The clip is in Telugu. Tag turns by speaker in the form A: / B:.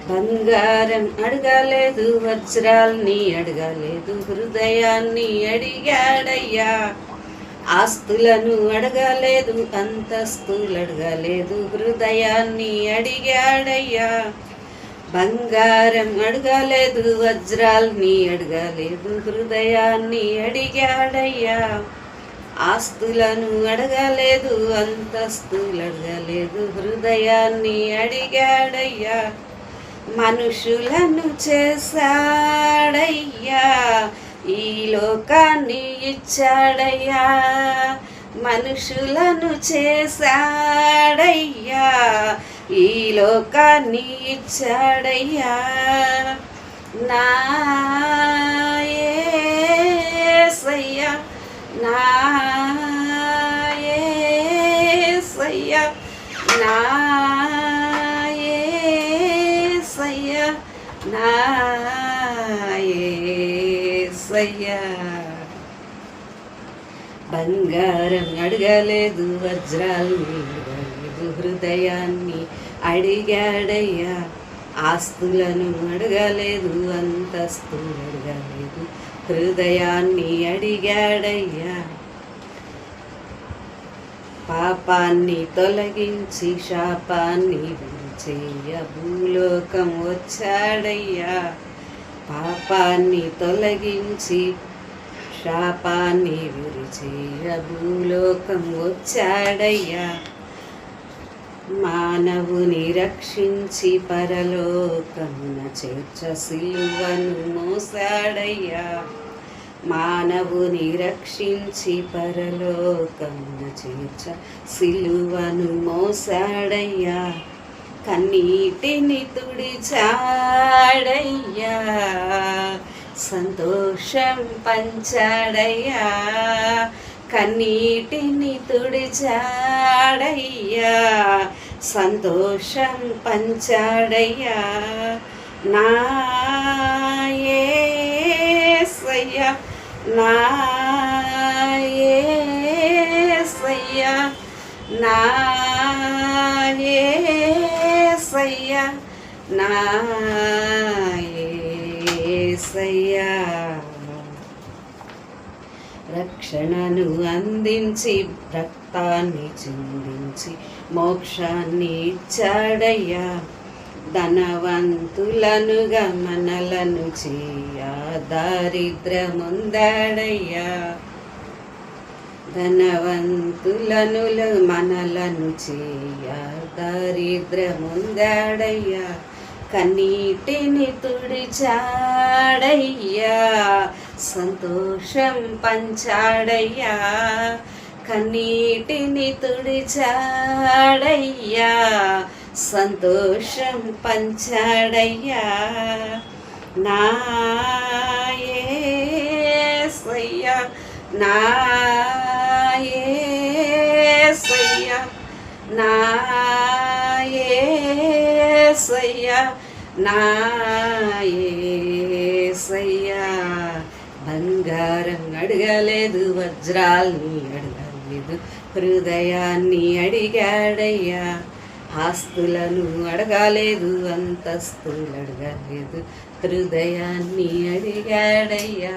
A: బంగారం అడగలేదు, వజ్రాల్ని అడగలేదు, హృదయాన్ని అడిగాడయ్యా. ఆస్తులను అడగలేదు, అంతస్తులు అడగలేదు, హృదయాన్ని అడిగాడయ్యా. బంగారం అడగలేదు, వజ్రాల్ని అడగలేదు, హృదయాన్ని అడిగాడయ్యా. ఆస్తులను అడగలేదు, అంతస్తులు అడగలేదు, హృదయాన్ని అడిగాడయ్యా. మనుషులను చేశాడయ్యా, ఈ లోకాన్ని ఇచ్చాడయ్యా. మనుషులను చేశాడయ్యా, ఈ లోకాన్ని ఇచ్చాడయ్యా. నా యేసయ్యా, నా యేసయ్యా, నా యేసయ్యా, నా యేసయ్యా. బంగారం అడగలేదు, వజ్రాల్ని అడగలేదు, హృదయాన్ని అడిగాడయ్యా. ఆస్తులను అడగలేదు, అంతస్తులు అడగలేదు, హృదయాన్ని అడిగాడయ్యా. పాపాన్ని తొలగించి శాపాన్ని విడిచేయ భూలోకం వచ్చాడయ్యా. పాపాన్ని తొలగించి శాపాన్ని విడిచేయ భూలోకం వచ్చాడయ్యా. మానవుని రక్షించి పరలోకమున చేర్చ సిలువను మోసాడయ్యా. మానవుని రక్షించి పరలోకమున చేర్చ సిలువను మోసాడయ్యా. కన్నీటిని తుడిచాడయ్యా, సంతోషం పంచాడయ్యా. కన్నీటిని తుడిచాడయ్యా, సంతోషం పంచాడయ్యా. నా యేసయ్యా, నా యేసయ్యా, నా యేసయ్యా, నా యేసయ్యా. రక్షణను అందించి రక్తాన్ని చిందించి మోక్షాన్ని ఇచ్చాడయ్యా. ధనవంతులనుగా మనలను చేయ దారిద్రముందాడయ్యా. ధనవంతులను మనలను చేయ దారిద్రముందాడయ్యా. కన్నీటిని తుడిచాడయ్యా, సంతోషం పంచాడయ్యా. కన్నీటిని తుడిచాడయ్యా, సంతోషం పంచాడయ్యా. నా యేసయ్యా, నా యేసయ్యా, నా యేసయ్యా, నా యేసయ్యా. బంగారం అడగలేదు, వజ్రాల్ని అడగలేదు, హృదయాన్ని అడిగాడయ్యా. ఆస్తులను అడగలేదు, అంతస్తులు అడగలేదు, హృదయాన్ని అడిగాడయ్యా.